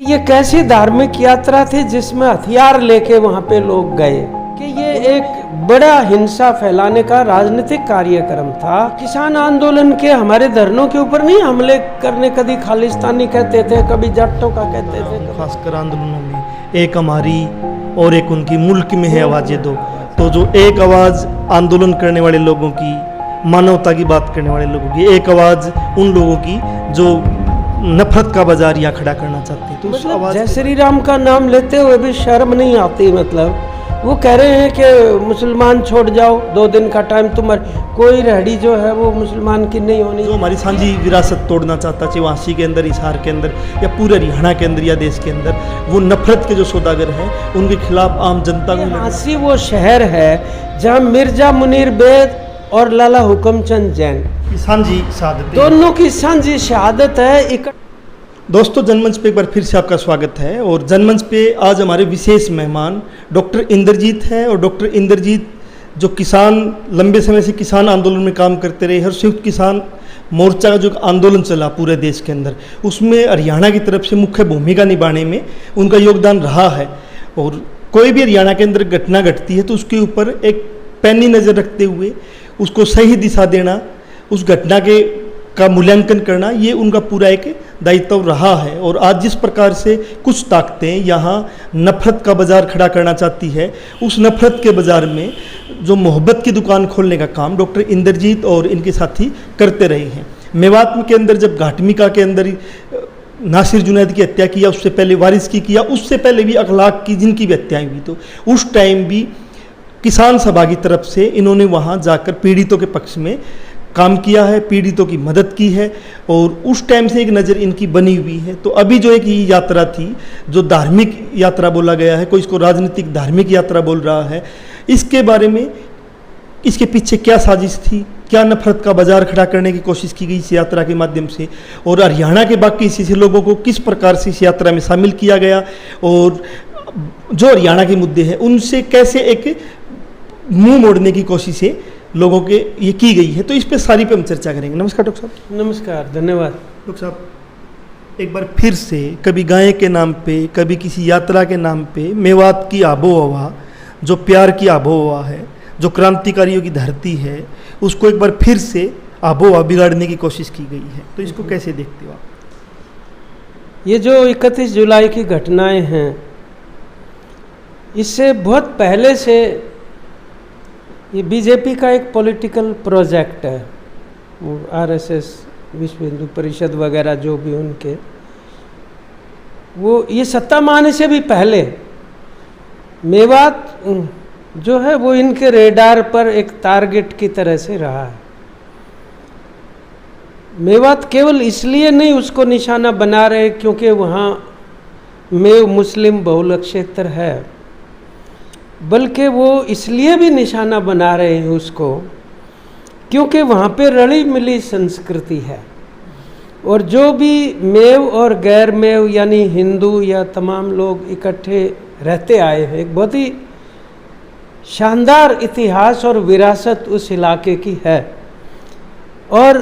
ये कैसी धार्मिक यात्रा थी जिसमें हथियार लेके वहां पे लोग गए कि ये एक बड़ा हिंसा फैलाने का राजनीतिक कार्यक्रम था। किसान आंदोलन के हमारे धरनों के ऊपर नहीं हमले करने, कभी खालिस्तानी कहते थे, कभी जाटों का कहते थे। खासकर आंदोलनों में एक हमारी और एक उनकी, मुल्क में है आवाज़ें दो, तो जो एक आवाज़ आंदोलन करने वाले लोगों की, मानवता की बात करने वाले लोगों की, एक आवाज़ उन लोगों की जो नफरत का बाजार यहाँ खड़ा करना चाहते हैं। तो उस आवाज़ जय श्री राम का नाम लेते हुए भी शर्म नहीं आती। मतलब वो कह रहे हैं कि मुसलमान छोड़ जाओ, 2 दिन का टाइम, तुम्हारे कोई रेहड़ी जो है वो मुसलमान की नहीं होनी। जो हमारी साझी विरासत तोड़ना चाहता, चाहे वासी के अंदर, हिसार के अंदर या पूरे हरियाणा के अंदर या देश के अंदर, वो नफरत के जो सौदागर हैं उनके खिलाफ आम जनता को। झांसी वो शहर है जहाँ मिर्जा मुनीर बेग और लाला हुक्मचंद जैन साझी शहादत, दोनों की साझी शहादत है। दोस्तों, जनमंच पे एक बार फिर से आपका स्वागत है। और जनमंच पे आज हमारे विशेष मेहमान डॉक्टर इंद्रजीत है। और डॉक्टर इंद्रजीत जो किसान, लंबे समय से किसान आंदोलन में काम करते रहे, हर संयुक्त किसान मोर्चा का जो आंदोलन चला पूरे देश के अंदर, उसमें हरियाणा की तरफ से मुख्य भूमिका निभाने में उनका योगदान रहा है। और कोई भी हरियाणा के अंदर घटना घटती है तो उसके ऊपर एक पैनी नज़र रखते हुए उसको सही दिशा देना, उस घटना का मूल्यांकन करना, ये उनका पूरा एक दायित्व रहा है। और आज जिस प्रकार से कुछ ताकतें यहाँ नफरत का बाजार खड़ा करना चाहती है, उस नफरत के बाजार में जो मोहब्बत की दुकान खोलने का काम डॉक्टर इंद्रजीत और इनके साथी करते रहे हैं। मेवात के अंदर जब घाटमिका के अंदर नासिर जुनैद की हत्या किया, उससे पहले वारिस की किया, उससे पहले भी अखलाक की जिनकी भी हत्याएं हुई, तो उस टाइम भी किसान सभा की तरफ से इन्होंने वहाँ जाकर पीड़ितों के पक्ष में काम किया है, पीड़ितों की मदद की है। और उस टाइम से एक नज़र इनकी बनी हुई है। तो अभी जो एक ये यात्रा थी, जो धार्मिक यात्रा बोला गया है, कोई इसको राजनीतिक धार्मिक यात्रा बोल रहा है, इसके बारे में, इसके पीछे क्या साजिश थी, क्या नफरत का बाजार खड़ा करने की कोशिश की गई इस यात्रा के माध्यम से, और हरियाणा के बाकी ऐसे लोगों को किस प्रकार से इस यात्रा में शामिल किया गया, और जो हरियाणा के मुद्दे हैं उनसे कैसे एक मुंह मोड़ने की कोशिशें लोगों के ये की गई है, तो इस पे सारी पे हम चर्चा करेंगे। नमस्कार डॉक्टर साहब। नमस्कार, धन्यवाद। डॉक्टर साहब, एक बार फिर से, कभी गाय के नाम पे, कभी किसी यात्रा के नाम पे, मेवात की आबो हवा, जो प्यार की आबो हवा है, जो क्रांतिकारियों की धरती है, उसको एक बार फिर से आबो हवा बिगाड़ने की कोशिश की गई है, तो इसको कैसे देखते हो आप? ये जो 31 जुलाई की घटनाएं हैं, इससे बहुत पहले से ये बीजेपी का एक पॉलिटिकल प्रोजेक्ट है। आरएसएस, विश्व हिंदू परिषद वगैरह जो भी उनके, वो ये सत्ता में आने से भी पहले मेवात जो है वो इनके रेडार पर एक टारगेट की तरह से रहा है। मेवात केवल इसलिए नहीं उसको निशाना बना रहे क्योंकि वहाँ मेव मुस्लिम बहुल क्षेत्र है, बल्कि वो इसलिए भी निशाना बना रहे हैं उसको क्योंकि वहाँ पे रली मिली संस्कृति है। और जो भी मेव और गैर मेव यानी हिंदू या तमाम लोग इकट्ठे रहते आए हैं, एक बहुत ही शानदार इतिहास और विरासत उस इलाके की है। और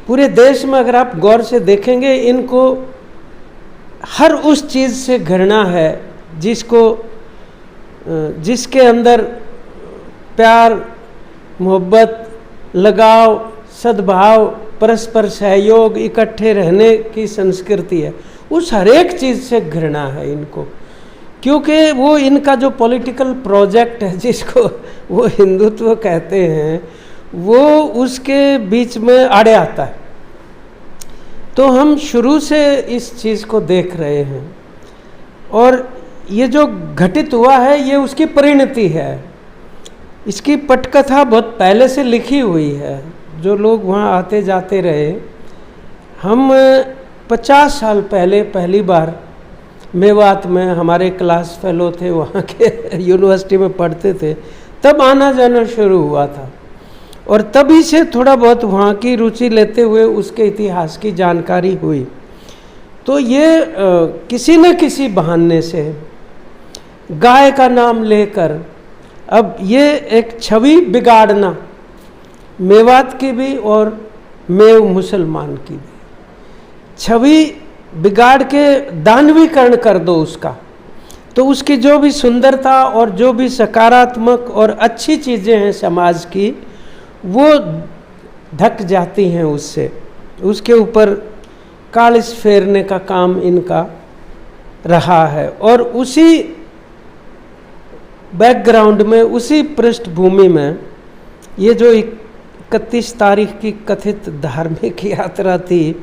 पूरे देश में अगर आप गौर से देखेंगे, इनको हर उस चीज़ से घृणा है जिसके अंदर प्यार, मोहब्बत, लगाव, सद्भाव, परस्पर सहयोग, इकट्ठे रहने की संस्कृति है। उस हर एक चीज़ से घृणा है इनको, क्योंकि वो इनका जो पॉलिटिकल प्रोजेक्ट है, जिसको वो हिंदुत्व कहते हैं, वो उसके बीच में आड़े आता है। तो हम शुरू से इस चीज़ को देख रहे हैं और ये जो घटित हुआ है ये उसकी परिणति है। इसकी पटकथा बहुत पहले से लिखी हुई है। जो लोग वहाँ आते जाते रहे, हम 50 साल पहले पहली बार मेवात में, हमारे क्लास फेलो थे वहाँ के, यूनिवर्सिटी में पढ़ते थे, तब आना जाना शुरू हुआ था। और तभी से थोड़ा बहुत वहाँ की रुचि लेते हुए उसके इतिहास की जानकारी हुई। तो ये किसी न किसी बहाने से गाय का नाम लेकर अब ये एक छवि बिगाड़ना, मेवात की भी और मेव मुसलमान की भी छवि बिगाड़ के दानवीकरण कर दो उसका, तो उसकी जो भी सुंदरता और जो भी सकारात्मक और अच्छी चीज़ें हैं समाज की, वो ढक जाती हैं उससे। उसके ऊपर कालिस फेरने का काम इनका रहा है। और उसी बैकग्राउंड में, उसी पृष्ठभूमि में ये जो 31 तारीख की कथित धार्मिक यात्रा थी,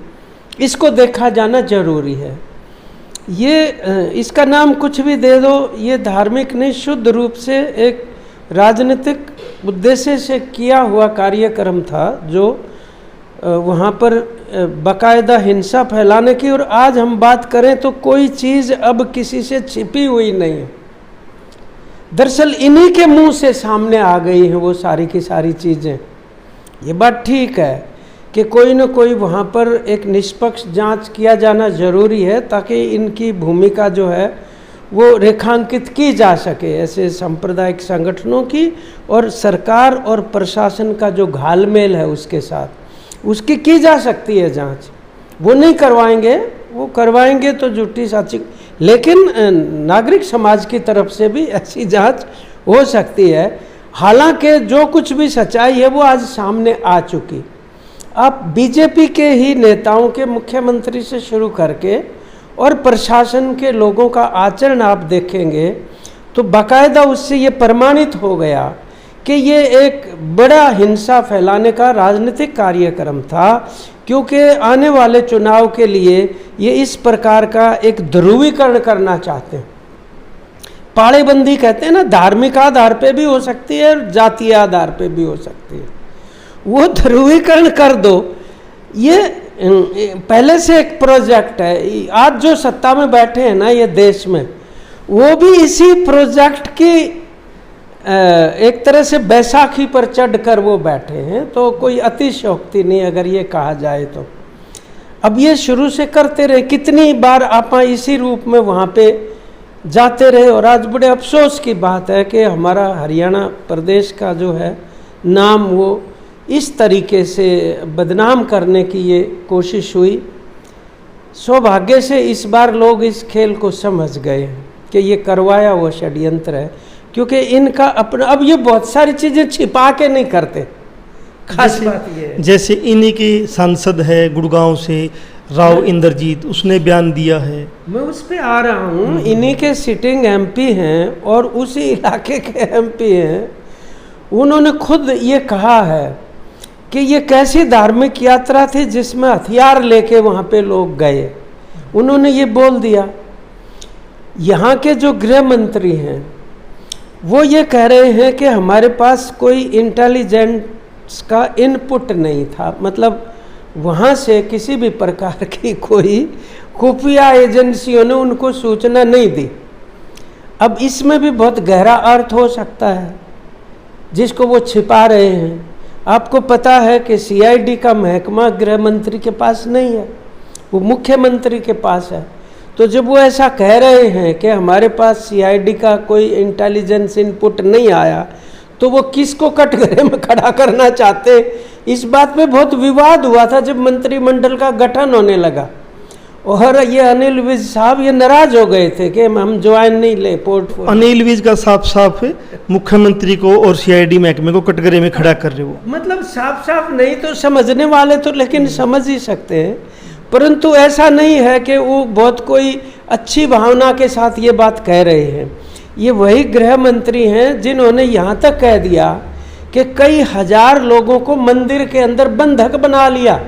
इसको देखा जाना जरूरी है। ये इसका नाम कुछ भी दे दो, ये धार्मिक नहीं, शुद्ध रूप से एक राजनीतिक उद्देश्य से किया हुआ कार्यक्रम था, जो वहाँ पर बाकायदा हिंसा फैलाने की। और आज हम बात करें तो कोई चीज़ अब किसी से छिपी हुई नहीं है, दरअसल इन्हीं के मुंह से सामने आ गई हैं वो सारी की सारी चीज़ें। ये बात ठीक है कि कोई न कोई वहाँ पर एक निष्पक्ष जांच किया जाना जरूरी है, ताकि इनकी भूमिका जो है वो रेखांकित की जा सके, ऐसे सांप्रदायिक संगठनों की और सरकार और प्रशासन का जो घालमेल है उसके साथ, उसकी की जा सकती है जांच। वो नहीं करवाएंगे, वो करवाएंगे तो झूठी साची, लेकिन नागरिक समाज की तरफ से भी ऐसी जांच हो सकती है। हालांकि जो कुछ भी सच्चाई है वो आज सामने आ चुकी। आप बीजेपी के ही नेताओं के, मुख्यमंत्री से शुरू करके और प्रशासन के लोगों का आचरण आप देखेंगे तो बाकायदा उससे ये प्रमाणित हो गया कि ये एक बड़ा हिंसा फैलाने का राजनीतिक कार्यक्रम था, क्योंकि आने वाले चुनाव के लिए ये इस प्रकार का एक ध्रुवीकरण करना चाहते हैं। पाड़ेबंदी कहते हैं ना, धार्मिक आधार पे भी हो सकती है और जातीय आधार पे भी हो सकती है, वो ध्रुवीकरण कर दो। ये पहले से एक प्रोजेक्ट है। आज जो सत्ता में बैठे हैं ना ये देश में, वो भी इसी प्रोजेक्ट की एक तरह से बैसाखी पर चढ़कर वो बैठे हैं, तो कोई अतिशयोक्ति नहीं अगर ये कहा जाए तो। अब ये शुरू से करते रहे, कितनी बार आप इसी रूप में वहाँ पे जाते रहे। और आज बड़े अफसोस की बात है कि हमारा हरियाणा प्रदेश का जो है नाम वो इस तरीके से बदनाम करने की ये कोशिश हुई। सौभाग्य से इस बार लोग इस खेल को समझ गए हैं कि ये करवाया वो षड्यंत्र है, क्योंकि इनका अपना, अब ये बहुत सारी चीज़ें छिपा के नहीं करते। खास बात ये है, जैसे इन्हीं के सांसद है गुड़गांव से राव इंद्रजीत, उसने बयान दिया है। मैं उस पर आ रहा हूँ। इन्हीं के सिटिंग एमपी हैं और उसी इलाके के एमपी हैं। उन्होंने खुद ये कहा है कि ये कैसी धार्मिक यात्रा थी जिसमें हथियार लेके वहाँ पे लोग गए। उन्होंने ये बोल दिया। यहाँ के जो गृह मंत्री हैं वो ये कह रहे हैं कि हमारे पास कोई इंटेलिजेंस का इनपुट नहीं था, मतलब वहाँ से किसी भी प्रकार की कोई खुफिया एजेंसियों ने उनको सूचना नहीं दी। अब इसमें भी बहुत गहरा अर्थ हो सकता है जिसको वो छिपा रहे हैं। आपको पता है कि सीआईडी का महकमा गृह मंत्री के पास नहीं है, वो मुख्यमंत्री के पास है। तो जब वो ऐसा कह रहे हैं कि हमारे पास सीआईडी का कोई इंटेलिजेंस इनपुट नहीं आया, तो वो किसको कटघरे में खड़ा करना चाहते, इस बात पे बहुत विवाद हुआ था जब मंत्रिमंडल का गठन होने लगा। और ये अनिल विज साहब ये नाराज हो गए थे कि हम ज्वाइन नहीं ले पोर्टफोलियो। अनिल विज का साफ साफ मुख्यमंत्री को और सीआईडी महकमे को कटघरे में खड़ा कर रहे हो। मतलब साफ साफ नहीं तो समझने वाले तो लेकिन समझ ही सकते हैं, परंतु ऐसा नहीं है कि वो बहुत कोई अच्छी भावना के साथ ये बात कह रहे हैं। ये वही गृह मंत्री हैं जिन्होंने यहाँ तक कह दिया कि कई हजार लोगों को मंदिर के अंदर बंधक बना लिया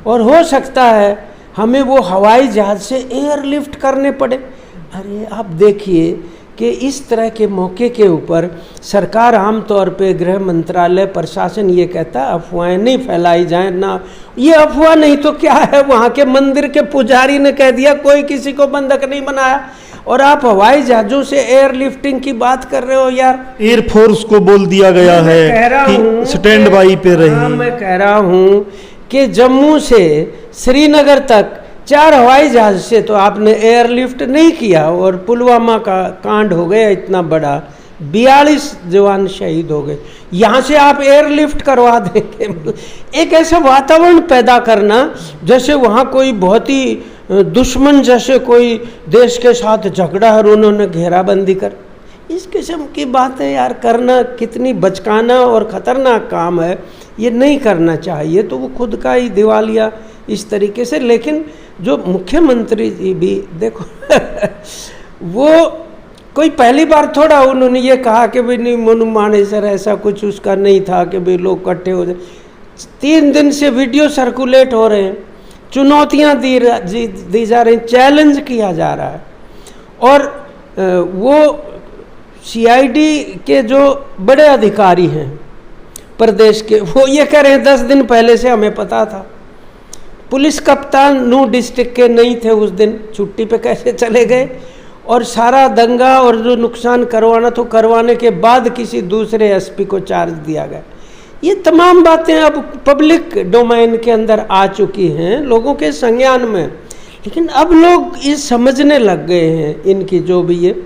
और हो सकता है हमें वो हवाई जहाज से एयरलिफ्ट करने पड़े। अरे आप देखिए कि इस तरह के मौके के ऊपर सरकार आमतौर पे गृह मंत्रालय प्रशासन ये कहता है अफवाहें नहीं फैलाई जाएं ना। ये अफवाह नहीं तो क्या है, वहाँ के मंदिर के पुजारी ने कह दिया कोई किसी को बंधक नहीं बनाया, और आप हवाई जहाजों से एयरलिफ्टिंग की बात कर रहे हो यार। एयरफोर्स को बोल दिया गया है कि स्टैंड बाई पे रही। हाँ, मैं कह रहा हूँ कि जम्मू से श्रीनगर तक 4 हवाई जहाज से तो आपने एयरलिफ्ट नहीं किया, और पुलवामा का कांड हो गया इतना बड़ा, 42 जवान शहीद हो गए। यहाँ से आप एयरलिफ्ट करवा देंगे। एक ऐसा वातावरण पैदा करना जैसे वहाँ कोई बहुत ही दुश्मन जैसे कोई देश के साथ झगड़ा और उन्होंने घेराबंदी कर, इस किस्म की बातें यार करना कितनी बचकाना और ख़तरनाक काम है, ये नहीं करना चाहिए। तो वो खुद का ही दिवालिया इस तरीके से। लेकिन जो मुख्यमंत्री जी भी देखो वो कोई पहली बार थोड़ा उन्होंने ये कहा कि भाई नहीं मनु मानेसर ऐसा कुछ उसका नहीं था कि भाई लोग इकट्ठे हो जाए। 3 दिन से वीडियो सर्कुलेट हो रहे हैं, चुनौतियाँ दी जा रही, चैलेंज किया जा रहा है। और वो सीआईडी के जो बड़े अधिकारी हैं प्रदेश के, वो ये कह रहे हैं 10 दिन पहले से हमें पता था। पुलिस कप्तान नूह डिस्ट्रिक्ट के नहीं थे उस दिन, छुट्टी पे कैसे चले गए, और सारा दंगा और जो नुकसान करवाना तो करवाने के बाद किसी दूसरे एसपी को चार्ज दिया गया। ये तमाम बातें अब पब्लिक डोमेन के अंदर आ चुकी हैं, लोगों के संज्ञान में। लेकिन अब लोग ये समझने लग गए हैं, इनकी जो भी ये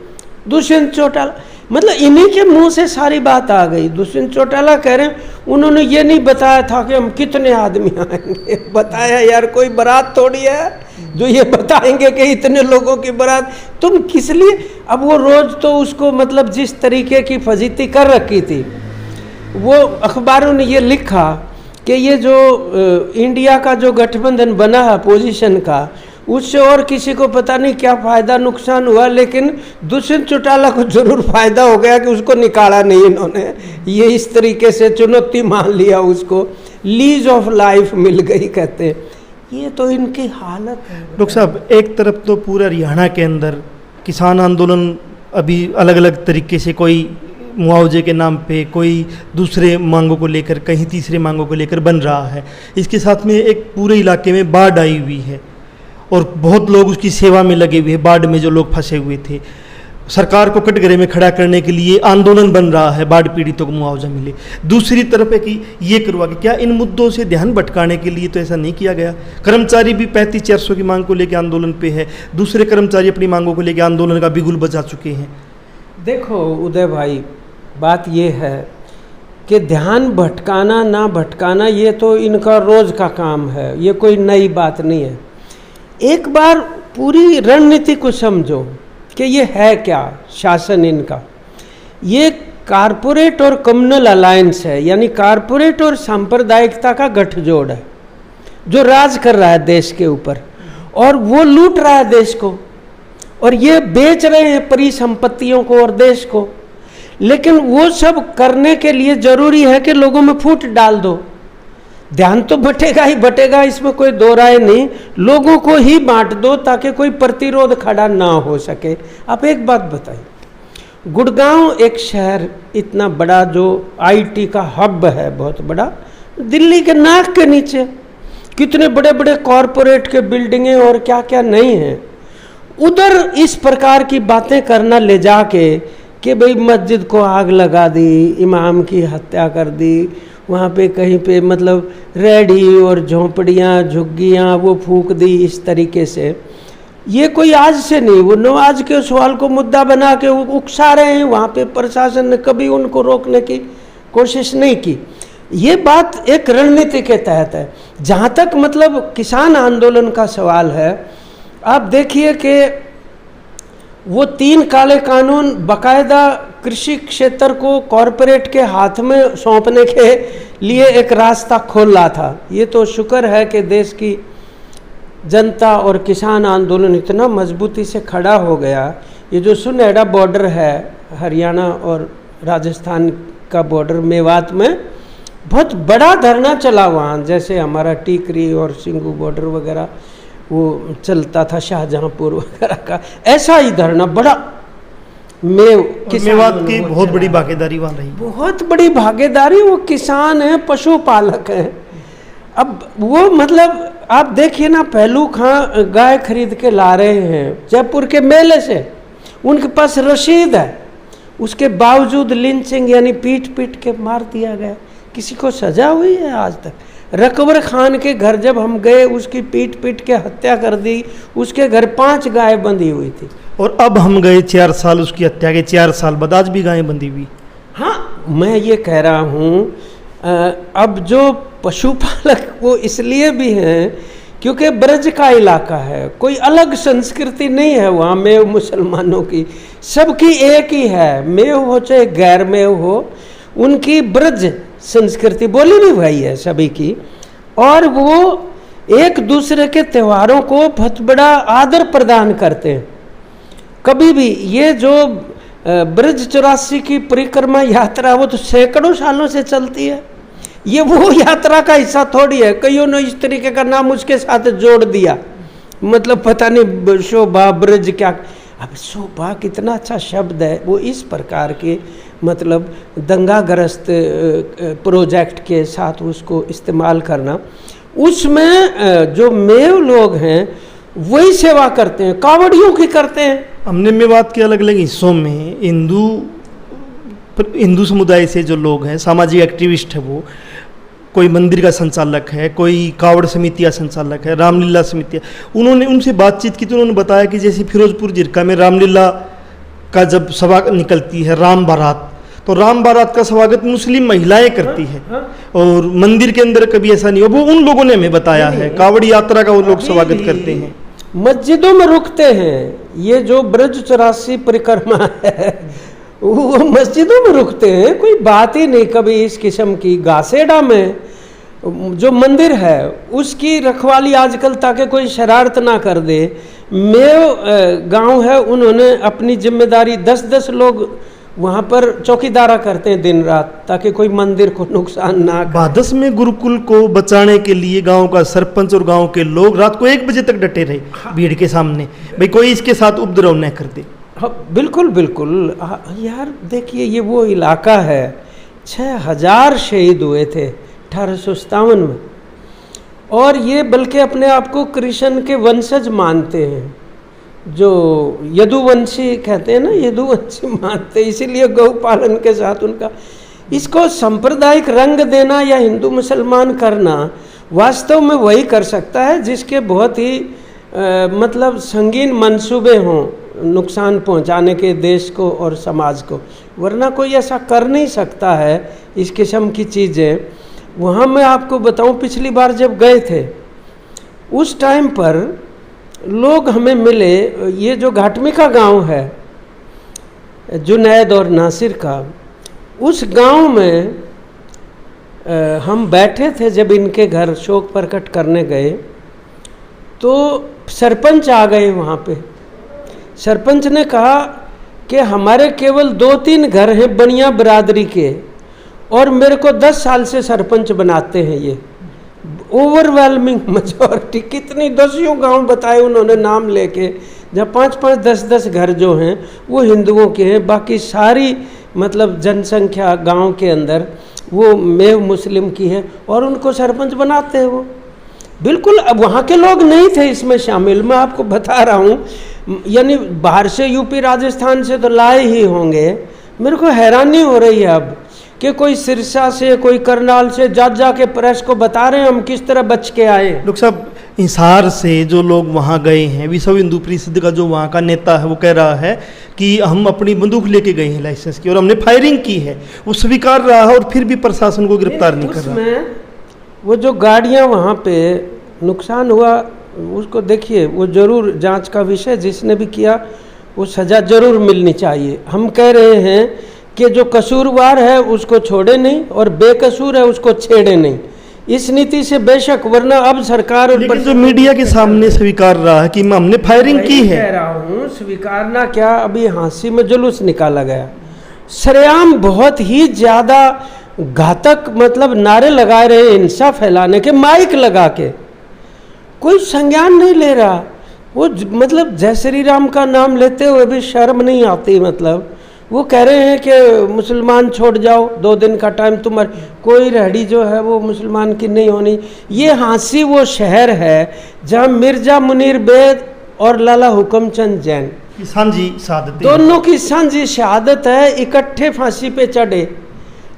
दुष्यंत चौटाला, मतलब इन्हीं के मुंह से सारी बात आ गई। दुष्यंत चौटाला कह रहे हैं उन्होंने ये नहीं बताया था कि हम कितने आदमी आएंगे। बताया यार, कोई बारात थोड़ी है जो ये बताएंगे कि इतने लोगों की बारात, तुम किस लिए। अब वो रोज तो उसको मतलब जिस तरीके की फजीती कर रखी थी, वो अखबारों ने ये लिखा कि ये जो इंडिया का जो गठबंधन बना है अपोजिशन का, उससे और किसी को पता नहीं क्या फ़ायदा नुकसान हुआ, लेकिन दुष्यंत चौटाला को जरूर फ़ायदा हो गया कि उसको निकाला नहीं इन्होंने। ये इस तरीके से चुनौती मान लिया, उसको लीज ऑफ लाइफ मिल गई कहते। ये तो इनकी हालत है। डॉक्टर साहब, एक तरफ तो पूरा हरियाणा के अंदर किसान आंदोलन अभी अलग अलग तरीके से, कोई मुआवजे के नाम पे, कोई दूसरे मांगों को लेकर, कहीं तीसरे मांगों को लेकर बन रहा है। इसके साथ में एक पूरे इलाके में बाढ़ आई हुई है और बहुत लोग उसकी सेवा में लगे हुए हैं। बाढ़ में जो लोग फंसे हुए थे, सरकार को कटघरे में खड़ा करने के लिए आंदोलन बन रहा है, बाढ़ पीड़ितों को मुआवजा मिले। दूसरी तरफ है कि ये करवा के क्या इन मुद्दों से ध्यान भटकाने के लिए तो ऐसा नहीं किया गया। कर्मचारी भी 3500 की मांग को लेकर आंदोलन पे है, दूसरे कर्मचारी अपनी मांगों को लेकर आंदोलन का बिगुल बजा चुके हैं। देखो उदय भाई, बात ये है कि ध्यान भटकाना ना भटकाना ये तो इनका रोज का काम है, ये कोई नई बात नहीं है। एक बार पूरी रणनीति को समझो कि ये है क्या शासन इनका। ये कारपोरेट और कम्युनल अलायंस है, यानी कारपोरेट और सांप्रदायिकता का गठजोड़ है जो राज कर रहा है देश के ऊपर, और वो लूट रहा है देश को, और ये बेच रहे हैं परिसंपत्तियों को और देश को। लेकिन वो सब करने के लिए जरूरी है कि लोगों में फूट डाल दो। ध्यान तो बटेगा ही बटेगा, इसमें कोई दो राय नहीं। लोगों को ही बांट दो ताकि कोई प्रतिरोध खड़ा ना हो सके। आप एक बात बताइए, गुड़गांव एक शहर इतना बड़ा जो आईटी का हब है, बहुत बड़ा, दिल्ली के नाक के नीचे कितने बड़े बड़े कॉरपोरेट के बिल्डिंगें और क्या क्या नहीं है। उधर इस प्रकार की बातें करना ले जाके कि भाई मस्जिद को आग लगा दी, इमाम की हत्या कर दी, वहाँ पे कहीं पे मतलब रेहड़ी और झोंपड़ियाँ झुग्गियाँ वो फूंक दी, इस तरीके से। ये कोई आज से नहीं, वो नवाज के सवाल को मुद्दा बना के उकसा रहे हैं। वहाँ पे प्रशासन ने कभी उनको रोकने की कोशिश नहीं की। ये बात एक रणनीति के तहत है। जहाँ तक मतलब किसान आंदोलन का सवाल है, आप देखिए कि वो 3 काले कानून बाकायदा कृषि क्षेत्र को कॉरपोरेट के हाथ में सौंपने के लिए एक रास्ता खोल रहा था। ये तो शुक्र है कि देश की जनता और किसान आंदोलन इतना मजबूती से खड़ा हो गया। ये जो सुनहरा बॉर्डर है हरियाणा और राजस्थान का बॉर्डर, मेवात में बहुत बड़ा धरना चला वहाँ, जैसे हमारा टीकरी और सिंगू बॉर्डर वगैरह वो चलता था, शाहजहांपुर वगैरह का, ऐसा ही धरना बड़ा। मेवात की बहुत बड़ी भागीदारी वहाँ रही, बहुत बड़ी भागीदारी। वो किसान हैं, पशुपालक हैं। अब वो मतलब आप देखिए ना, पहलू खां गाय खरीद के ला रहे हैं जयपुर के मेले से, उनके पास रसीद है, उसके बावजूद लिंचिंग यानी पीट पीट के मार दिया गया। किसी को सजा हुई है आज तक? रकबर खान के घर जब हम गए, उसकी पीट पीट के हत्या कर दी। उसके घर 5 गाय बंधी हुई थी। और अब हम गए 4 साल उसकी हत्या के 4 साल बाद आज भी गायें बंधी हुई। हाँ, मैं ये कह रहा हूँ अब जो पशुपालक वो इसलिए भी हैं क्योंकि ब्रज का इलाका है, कोई अलग संस्कृति नहीं है वहाँ मेव मुसलमानों की, सबकी एक ही है, मेव हो चाहे गैर मेव हो, उनकी ब्रज संस्कृति बोली भी वही है सभी की। और वो एक दूसरे के त्योहारों को बहुत बड़ा आदर प्रदान करते हैं। कभी भी ये जो ब्रज 84 की परिक्रमा यात्रा वो तो सैकड़ों सालों से चलती है, ये वो यात्रा का हिस्सा थोड़ी है। कईयों ने इस तरीके का नाम उसके साथ जोड़ दिया, मतलब पता नहीं शोभा ब्रज क्या। अब शोभा कितना अच्छा शब्द है, वो इस प्रकार के मतलब दंगाग्रस्त प्रोजेक्ट के साथ उसको इस्तेमाल करना। उसमें जो मेव लोग हैं वही सेवा करते हैं, कावड़ियों की करते हैं। हमने मेवात के अलग अलग हिस्सों में हिंदू समुदाय से जो लोग हैं, सामाजिक एक्टिविस्ट है, वो कोई मंदिर का संचालक है, कोई कावड़ समिति का संचालक है, रामलीला समिति, उन्होंने उनसे बातचीत की तो उन्होंने बताया कि जैसे फिरोजपुर जिरका में रामलीला का जब सभा निकलती है, राम बारात, तो राम बारात का स्वागत मुस्लिम महिलाएं करती है। और मंदिर के अंदर कभी ऐसा नहीं हो, वो उन लोगों ने हमें बताया है, कावड़ यात्रा का वो लोग स्वागत करते हैं। मस्जिदों में रुकते हैं, ये जो ब्रज 84 परिक्रमा है वो मस्जिदों में रुकते हैं, कोई बात ही नहीं कभी इस किस्म की। गासेडा में जो मंदिर है उसकी रखवाली आजकल ताकि कोई शरारत ना कर दे, मेव गांव है, उन्होंने अपनी जिम्मेदारी 10-10 लोग वहाँ पर चौकीदारा करते हैं दिन रात, ताकि कोई मंदिर को नुकसान ना करे। बादस में गुरुकुल को बचाने के लिए गांव का सरपंच और गांव के लोग रात को 1 बजे तक डटे रहे भीड़ के सामने, भाई कोई इसके साथ उपद्रव न कर दे। हाँ बिल्कुल बिल्कुल यार, देखिए ये वो इलाका है, 6000 शहीद हुए थे 1857 में, और ये बल्कि अपने आप को कृष्ण के वंशज मानते हैं, जो यदुवंशी कहते हैं ना, यदुवंशी मानते, इसीलिए गौ पालन के साथ उनका, इसको सांप्रदायिक रंग देना या हिंदू मुसलमान करना वास्तव में वही कर सकता है जिसके बहुत ही मतलब संगीन मंसूबे हों नुकसान पहुंचाने के देश को और समाज को, वरना कोई ऐसा कर नहीं सकता है इस किस्म की चीज़ें। वहाँ मैं आपको बताऊं, पिछली बार जब गए थे उस टाइम पर लोग हमें मिले, ये जो घाटमी का गांव है जुनैद और नासिर का, उस गांव में हम बैठे थे जब इनके घर शोक प्रकट करने गए, तो सरपंच आ गए वहाँ पे। सरपंच ने कहा कि हमारे केवल 2-3 घर हैं बनिया बिरादरी के, और मेरे को 10 साल से सरपंच बनाते हैं, ये ओवरवेलमिंग मेजॉरिटी, कितनी 10 गांव बताए उन्होंने नाम लेके, जहाँ 5-5, 10-10 घर जो हैं वो हिंदुओं के हैं, बाकी सारी मतलब जनसंख्या गांव के अंदर वो मेव मुस्लिम की है, और उनको सरपंच बनाते हैं वो। बिल्कुल, अब वहाँ के लोग नहीं थे इसमें शामिल, मैं आपको बता रहा हूँ, यानी बाहर से यूपी राजस्थान से तो लाए ही होंगे। मेरे को हैरानी हो रही है अब कि कोई सिरसा से, कोई करनाल से जा के प्रेस को बता रहे हैं हम किस तरह बच के आए। डॉक्टर साहब, हिसार से जो लोग वहाँ गए हैं, विश्व हिंदू परिषद का जो वहाँ का नेता है वो कह रहा है कि हम अपनी बंदूक लेके गए हैं लाइसेंस की, और हमने फायरिंग की है, वो स्वीकार रहा है, और फिर भी प्रशासन को गिरफ्तार नहीं कर रहा। वो जो गाड़ियाँ वहाँ पे नुकसान हुआ उसको देखिए, वो जरूर जांच का विषय, जिसने भी किया वो सज़ा जरूर मिलनी चाहिए। हम कह रहे हैं कि जो कसूरवार है उसको छोड़े नहीं, और बेकसूर है उसको छेड़े नहीं, इस नीति से बेशक, वरना अब सरकार लेकिन जो मीडिया के सामने स्वीकार रहा है कि हमने फायरिंग की है, कह रहा हूँ स्वीकारना क्या, अभी हाँसी में जुलूस निकाला गया, सरेआम बहुत ही ज़्यादा घातक मतलब नारे लगा रहे हिंसा फैलाने के, माइक लगा के, कोई संज्ञान नहीं ले रहा। वो मतलब जय श्री राम का नाम लेते हुए भी शर्म नहीं आती, मतलब वो कह रहे हैं कि मुसलमान छोड़ जाओ, 2 दिन का टाइम तुम्हारे, कोई रेहड़ी जो है वो मुसलमान की नहीं होनी। ये हाँसी वो शहर है जहाँ मिर्जा मुनीर बेद और लाला हुक्मचंद जैन सांझी शहादत, दोनों की सांझी शहादत है, इकट्ठे फांसी पे चढ़े।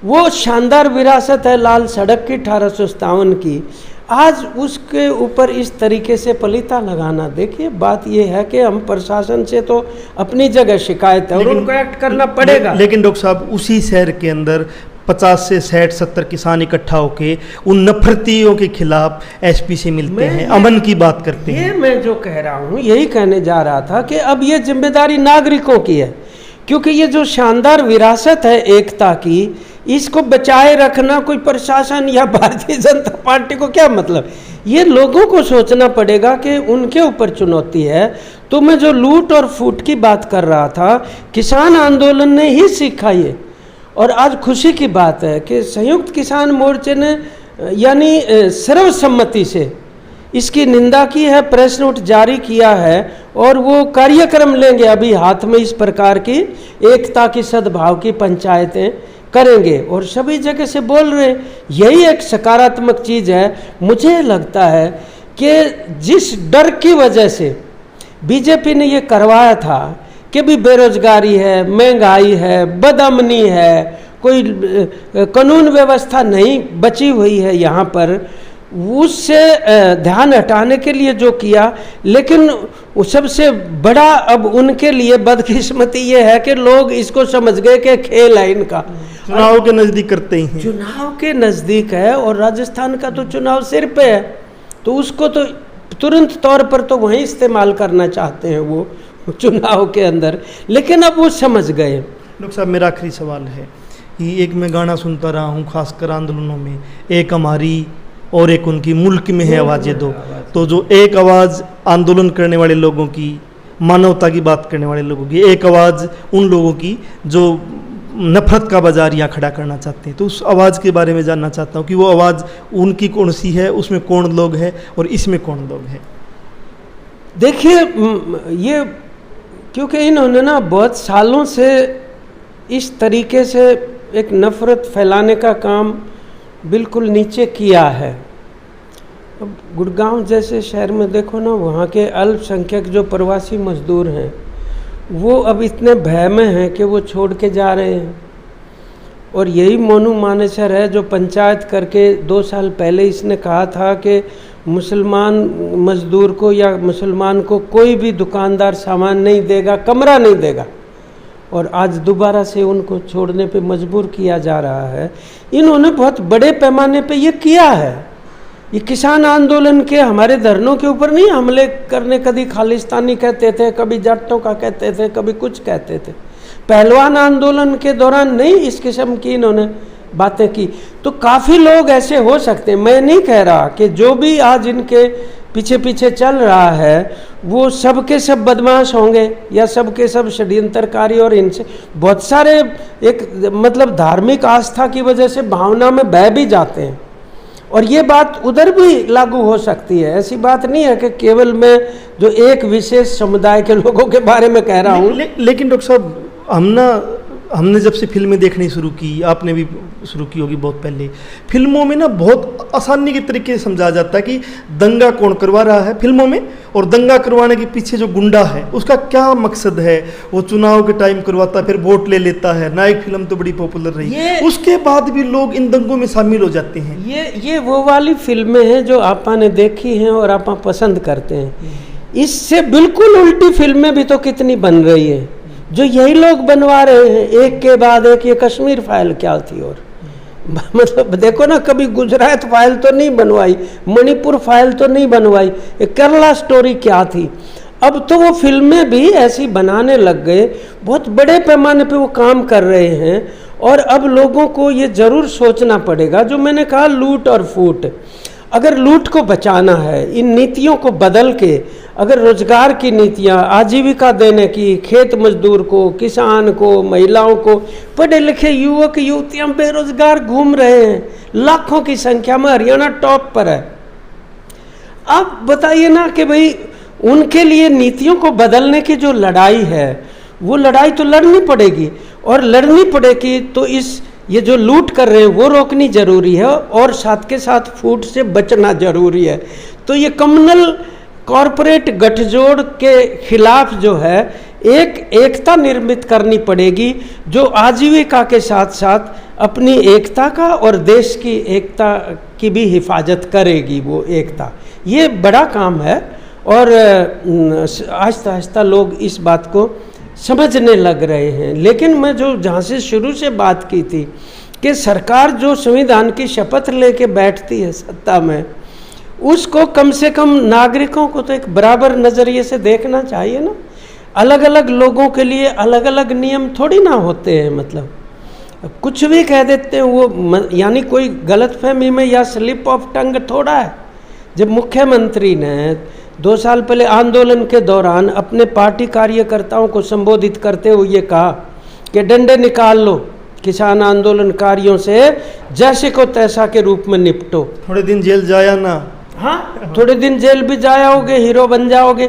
वो शानदार विरासत है लाल सड़क की 1857 की, आज उसके ऊपर इस तरीके से पलीता लगाना। देखिए बात यह है कि हम प्रशासन से तो अपनी जगह शिकायत है और उनको एक्ट करना पड़ेगा। लेकिन डॉक्टर साहब, उसी शहर के अंदर 50 से 60-70 किसान इकट्ठा होके उन नफरतियों के खिलाफ एसपी से मिलते हैं, अमन की बात करते हैं। ये मैं जो कह रहा हूँ यही कहने जा रहा था कि अब ये जिम्मेदारी नागरिकों की है, क्योंकि ये जो शानदार विरासत है एकता की, इसको बचाए रखना कोई प्रशासन या भारतीय जनता पार्टी को क्या मतलब। ये लोगों को सोचना पड़ेगा कि उनके ऊपर चुनौती है। तो मैं जो लूट और फूट की बात कर रहा था, किसान आंदोलन ने ही सीखा ये। और आज खुशी की बात है कि संयुक्त किसान मोर्चे ने यानी सर्वसम्मति से इसकी निंदा की है, प्रेस नोट जारी किया है और वो कार्यक्रम लेंगे अभी हाथ में इस प्रकार की एकता की सद्भाव की पंचायतें करेंगे और सभी जगह से बोल रहे हैं। यही एक सकारात्मक चीज़ है। मुझे लगता है कि जिस डर की वजह से बीजेपी ने ये करवाया था कि भी बेरोजगारी है, महंगाई है, बदअमनी है, कोई कानून व्यवस्था नहीं बची हुई है यहाँ पर, उससे ध्यान हटाने के लिए जो किया, लेकिन सबसे बड़ा अब उनके लिए बदकिस्मती ये है कि लोग इसको समझ गए कि खेल है इनका। चुनाव के नज़दीक करते ही हैं, चुनाव के नज़दीक है और राजस्थान का तो चुनाव सिर पे है, तो उसको तो तुरंत तौर पर तो वहीं इस्तेमाल करना चाहते हैं वो चुनाव के अंदर, लेकिन अब वो समझ गए। डॉक्टर साहब, मेरा आखिरी सवाल है कि एक मैं गाना सुनता रहा हूँ खासकर आंदोलनों में, एक हमारी और एक उनकी, मुल्क में है आवाज़ें दो। तो जो एक आवाज़ आंदोलन करने वाले लोगों की, मानवता की बात करने वाले लोगों की, एक आवाज़ उन लोगों की जो नफरत का बाजार यहाँ खड़ा करना चाहते हैं, तो उस आवाज़ के बारे में जानना चाहता हूँ कि वो आवाज़ उनकी कौन सी है, उसमें कौन लोग हैं और इसमें कौन लोग हैं। देखिए ये क्योंकि इन्होंने ना बहुत सालों से इस तरीके से एक नफ़रत फैलाने का काम बिल्कुल नीचे किया है। अब गुड़गांव जैसे शहर में देखो ना, वहाँ के अल्पसंख्यक जो प्रवासी मजदूर हैं वो अब इतने भय में हैं कि वो छोड़ के जा रहे हैं। और यही मोनू मानेसर है जो पंचायत करके 2 साल पहले इसने कहा था कि मुसलमान मजदूर को या मुसलमान को कोई भी दुकानदार सामान नहीं देगा, कमरा नहीं देगा, और आज दोबारा से उनको छोड़ने पे मजबूर किया जा रहा है। इन्होंने बहुत बड़े पैमाने पे ये किया है। ये किसान आंदोलन के हमारे धरनों के ऊपर नहीं हमले करने, कभी खालिस्तानी कहते थे, कभी जाटों का कहते थे, कभी कुछ कहते थे। पहलवान आंदोलन के दौरान नहीं इस किस्म की इन्होंने बातें की। तो काफ़ी लोग ऐसे हो सकते हैं। मैं नहीं कह रहा कि जो भी आज इनके पीछे पीछे चल रहा है वो सब के सब बदमाश होंगे या सब के सब षड्यंत्रकारी, और इनसे बहुत सारे एक मतलब धार्मिक आस्था की वजह से भावना में बह भी जाते हैं, और ये बात उधर भी लागू हो सकती है। ऐसी बात नहीं है कि केवल मैं जो एक विशेष समुदाय के लोगों के बारे में कह रहा हूँ। लेकिन डॉक्टर साहब, हमने जब से फिल्में देखनी शुरू की, आपने भी शुरू की होगी बहुत पहले, फिल्मों में ना बहुत आसानी के तरीके से समझा जाता है कि दंगा कौन करवा रहा है फिल्मों में, और दंगा करवाने के पीछे जो गुंडा है उसका क्या मकसद है। वो चुनाव के टाइम करवाता है, फिर वोट ले लेता है। नायक फिल्म तो बड़ी पॉपुलर रही, उसके बाद भी लोग इन दंगों में शामिल हो जाते हैं। ये वो वाली फिल्में हैं जो आपा ने देखी हैं और आपा पसंद करते हैं। इससे बिल्कुल उल्टी फिल्में भी तो कितनी बन रही है जो यही लोग बनवा रहे हैं, एक के बाद एक। ये कश्मीर फाइल क्या थी, और मतलब देखो ना, कभी गुजरात फाइल तो नहीं बनवाई, मणिपुर फाइल तो नहीं बनवाई, केरला स्टोरी क्या थी। अब तो वो फिल्में भी ऐसी बनाने लग गए, बहुत बड़े पैमाने पे वो काम कर रहे हैं। और अब लोगों को ये ज़रूर सोचना पड़ेगा, जो मैंने कहा लूट और फूट, अगर लूट को बचाना है, इन नीतियों को बदल के अगर रोजगार की नीतियाँ, आजीविका देने की, खेत मजदूर को, किसान को, महिलाओं को, पढ़े लिखे युवक युवतियाँ बेरोजगार घूम रहे हैं, लाखों की संख्या में, हरियाणा टॉप पर है। आप बताइए ना कि भाई उनके लिए नीतियों को बदलने की जो लड़ाई है, वो लड़ाई तो लड़नी पड़ेगी, और लड़नी पड़ेगी तो ये जो लूट कर रहे हैं वो रोकनी जरूरी है, और साथ के साथ फूट से बचना जरूरी है। तो ये कम्युनल कॉरपोरेट गठजोड़ के खिलाफ जो है एकता निर्मित करनी पड़ेगी, जो आजीविका के साथ साथ अपनी एकता का और देश की एकता की भी हिफाजत करेगी। वो एकता, ये बड़ा काम है, और आहिस्ता आहिस्ता लोग इस बात को समझने लग रहे हैं। लेकिन मैं जो जहाँ से शुरू से बात की थी कि सरकार जो संविधान की शपथ लेके बैठती है सत्ता में, उसको कम से कम नागरिकों को तो एक बराबर नज़रिए से देखना चाहिए ना। अलग अलग लोगों के लिए अलग अलग नियम थोड़ी ना होते हैं, मतलब कुछ भी कह देते हैं वो, यानी कोई गलतफहमी में या स्लिप ऑफ टंग थोड़ा है। जब मुख्यमंत्री ने 2 साल पहले आंदोलन के दौरान अपने पार्टी कार्यकर्ताओं को संबोधित करते हुए ये कहा कि डंडे निकाल लो, किसान आंदोलनकारियों से जैसे को तैसा के रूप में निपटो, थोड़े दिन जेल जाया ना। हाँ, थोड़े दिन जेल भी जाओगे, हीरो बन जाओगे।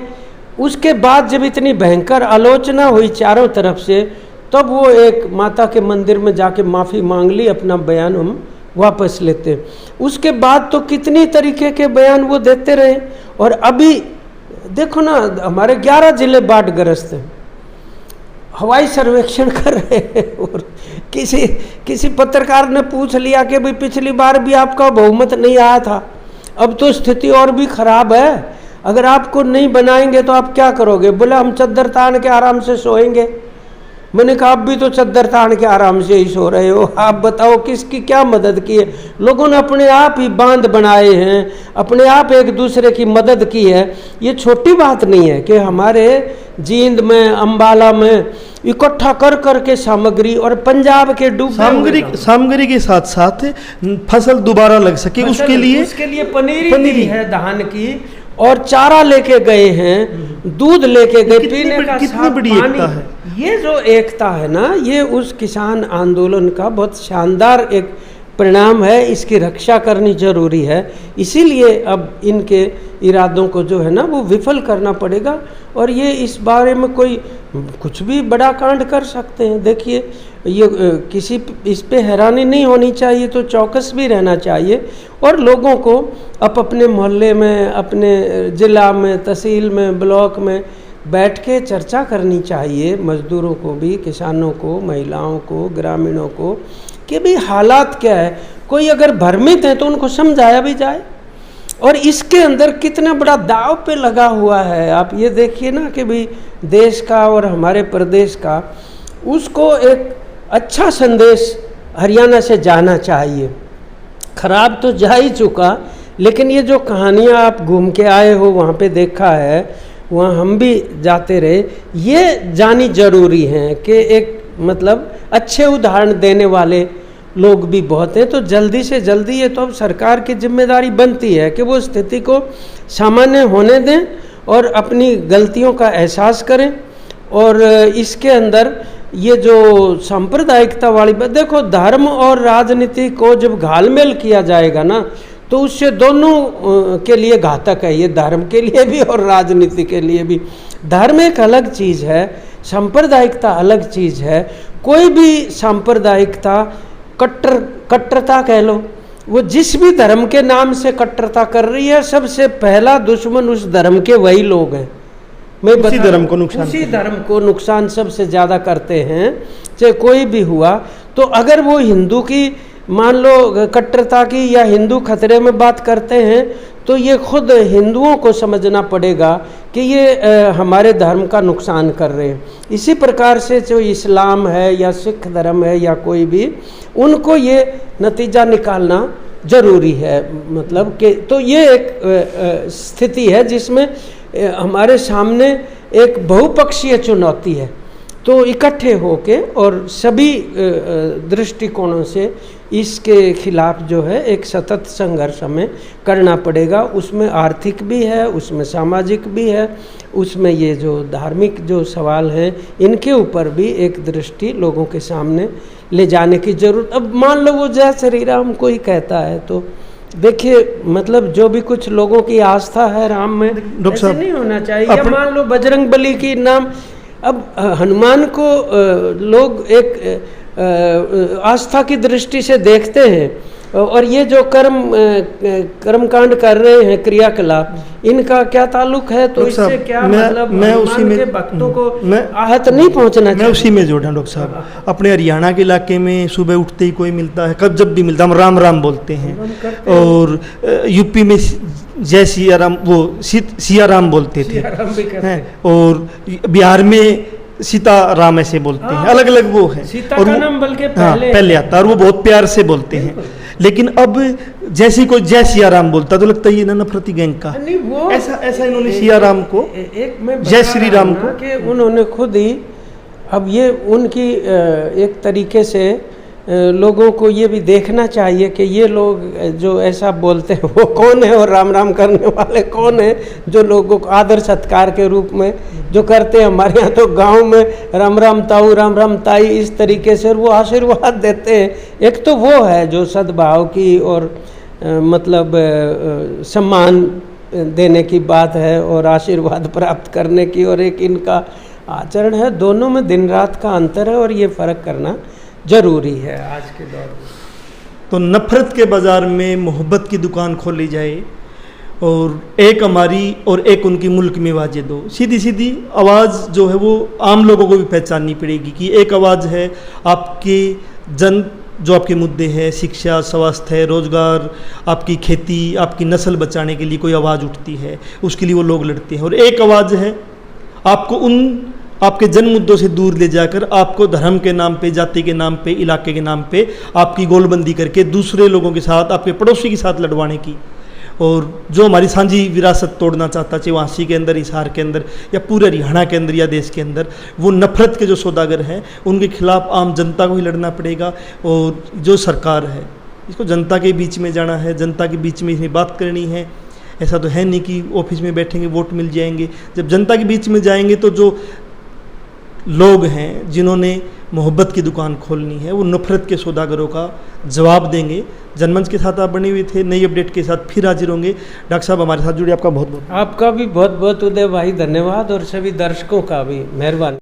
उसके बाद जब इतनी भयंकर आलोचना हुई चारों तरफ से, तब वो एक माता के मंदिर में जाके माफ़ी मांग ली, अपना बयान हम वापस लेते। उसके बाद तो कितनी तरीके के बयान वो देते रहे। और अभी देखो ना, हमारे 11 जिले बाढ़ग्रस्त हैं, हवाई सर्वेक्षण कर रहे हैं। और किसी पत्रकार ने पूछ लिया कि भाई पिछली बार भी आपका बहुमत नहीं आया था, अब तो स्थिति और भी खराब है, अगर आपको नहीं बनाएंगे तो आप क्या करोगे? बोला हम चद्दर तान के आराम से सोएंगे। मैंने कहा आप भी तो चद्दर तान के आराम से ही सो रहे हो, आप बताओ किसकी क्या मदद की है? लोगों ने अपने आप ही बांध बनाए हैं, अपने आप एक दूसरे की मदद की है। ये छोटी बात नहीं है कि हमारे जींद में, अंबाला में इकट्ठा कर कर के सामग्री, और पंजाब के सामग्री के साथ साथ फसल दोबारा लग सके, उसके लिए पनीरी है धान की, और चारा लेके गए हैं, दूध लेके गए, पीने का कितनी बड़ी एकता है। ये जो एकता है ना, ये उस किसान आंदोलन का बहुत शानदार एक परिणाम है। इसकी रक्षा करनी जरूरी है। इसीलिए अब इनके इरादों को जो है ना वो विफल करना पड़ेगा। और ये इस बारे में कोई कुछ भी बड़ा कांड कर सकते हैं। देखिए, ये किसी इस पे हैरानी नहीं होनी चाहिए, तो चौकस भी रहना चाहिए। और लोगों को अपने मोहल्ले में, अपने ज़िला में, तहसील में, ब्लॉक में बैठ के चर्चा करनी चाहिए, मजदूरों को भी, किसानों को, महिलाओं को, ग्रामीणों को, कि भाई हालात क्या है। कोई अगर भ्रमित है तो उनको समझाया भी जाए। और इसके अंदर कितना बड़ा दाव पे लगा हुआ है, आप ये देखिए ना कि भाई देश का और हमारे प्रदेश का, उसको एक अच्छा संदेश हरियाणा से जाना चाहिए। खराब तो जा ही चुका, लेकिन ये जो कहानियाँ आप घूम के आए हो, वहाँ पे देखा है, वहाँ हम भी जाते रहे, ये जानी जरूरी है कि एक मतलब अच्छे उदाहरण देने वाले लोग भी बहुत हैं। तो जल्दी से जल्दी ये तो अब सरकार की जिम्मेदारी बनती है कि वो स्थिति को सामान्य होने दें और अपनी गलतियों का एहसास करें। और इसके अंदर ये जो सांप्रदायिकता वाली बात, देखो धर्म और राजनीति को जब घालमेल किया जाएगा ना, तो उससे दोनों के लिए घातक है। ये धर्म के लिए भी और राजनीति के लिए भी। धर्म एक अलग चीज़ है, सांप्रदायिकता अलग चीज़ है। कोई भी सांप्रदायिकता, कट्टरता कह लो, वो जिस भी धर्म के नाम से कट्टरता कर रही है, सबसे पहला दुश्मन उस धर्म के वही लोग हैं। उसी धर्म को नुकसान सबसे ज़्यादा करते हैं, चाहे कोई भी हुआ। तो अगर वो हिंदू की मान लो कट्टरता की या हिंदू खतरे में बात करते हैं, तो ये खुद हिंदुओं को समझना पड़ेगा कि ये हमारे धर्म का नुकसान कर रहे हैं। इसी प्रकार से जो इस्लाम है या सिख धर्म है या कोई भी, उनको ये नतीजा निकालना जरूरी है। मतलब कि तो ये एक स्थिति है जिसमें हमारे सामने एक बहुपक्षीय चुनौती है। तो इकट्ठे होके और सभी दृष्टिकोणों से इसके खिलाफ जो है एक सतत संघर्ष हमें करना पड़ेगा। उसमें आर्थिक भी है, उसमें सामाजिक भी है, उसमें ये जो धार्मिक जो सवाल हैं इनके ऊपर भी एक दृष्टि लोगों के सामने ले जाने की जरूरत। अब मान लो वो जय श्री राम कोई कहता है, तो देखिए मतलब जो भी कुछ लोगों की आस्था है राम में, ऐसे नहीं होना चाहिए। या मान लो बजरंग बली की नाम, अब हनुमान को लोग एक आस्था की दृष्टि से देखते हैं, और ये जो कर्मकांड कर रहे हैं, क्रियाकलाप, इनका क्या ताल्लुक है? तो इससे क्या मतलब मैं उसी में के भक्तों को आहत नहीं पहुंचना चाहिए। मैं उसी में जोड़ा डॉक्टर साहब। अपने हरियाणा के इलाके में सुबह उठते ही कोई मिलता है, कब जब भी मिलता है हम राम राम बोलते हैं। और यूपी में जय सिया राम, वो सिया राम बोलते थे। और बिहार में सीताराम ऐसे बोलते हैं, अलग अलग वो है। सीता और का वो- नाम बल्कि हाँ, पहले पहले आता है और वो बहुत प्यार से बोलते हैं। लेकिन अब जैसे कोई जय सिया राम बोलता तो लगता है ये ना नफरती गैंग का। नहीं, वो ऐसा इन्होंने सिया राम को, एक मैं जय बता श्री रहा राम हूं ना को। कि उन्होंने खुद ही, अब ये उनकी एक तरीके से लोगों को ये भी देखना चाहिए कि ये लोग जो ऐसा बोलते हैं वो कौन है और राम राम करने वाले कौन है, जो लोगों को आदर सत्कार के रूप में जो करते हैं। हमारे यहाँ तो गांव में राम राम ताऊ, राम राम ताई, इस तरीके से वो आशीर्वाद देते हैं। एक तो वो है जो सद्भाव की और मतलब सम्मान देने की बात है और आशीर्वाद प्राप्त करने की, और एक इनका आचरण है। दोनों में दिन रात का अंतर है और ये फ़र्क करना जरूरी है आज के दौर में। तो नफरत के बाज़ार में मोहब्बत की दुकान खोली जाए और एक हमारी और एक उनकी मुल्क में आवाज़ें दो। सीधी सीधी आवाज़ जो है वो आम लोगों को भी पहचाननी पड़ेगी कि एक आवाज़ है आपके जो आपके मुद्दे हैं, शिक्षा, स्वास्थ्य है, रोज़गार, आपकी खेती, आपकी नस्ल बचाने के लिए कोई आवाज़ उठती है, उसके लिए वो लोग लड़ते हैं। और एक आवाज़ है आपको उन आपके जन मुद्दों से दूर ले जाकर आपको धर्म के नाम पे, जाति के नाम पे, इलाके के नाम पे आपकी गोलबंदी करके दूसरे लोगों के साथ, आपके पड़ोसी के साथ लड़वाने की। और जो हमारी साझी विरासत तोड़ना चाहता, चाहे वासी के अंदर, हिसार के अंदर या पूरे हरियाणा के अंदर या देश के अंदर, वो नफरत के जो सौदागर हैं उनके खिलाफ आम जनता को ही लड़ना पड़ेगा। और जो सरकार है इसको जनता के बीच में जाना है, जनता के बीच में इसमें बात करनी है। ऐसा तो है नहीं कि ऑफिस में बैठेंगे वोट मिल जाएंगे। जब जनता के बीच में जाएंगे तो जो लोग हैं जिन्होंने मोहब्बत की दुकान खोलनी है वो नफरत के सौदागरों का जवाब देंगे। जनमंच के साथ आप बने हुए थे, नई अपडेट के साथ फिर हाजिर होंगे। डॉक्टर साहब हमारे साथ जुड़े, आपका बहुत बहुत आपका भी बहुत बहुत उदय भाई धन्यवाद, और सभी दर्शकों का भी मेहरबानी।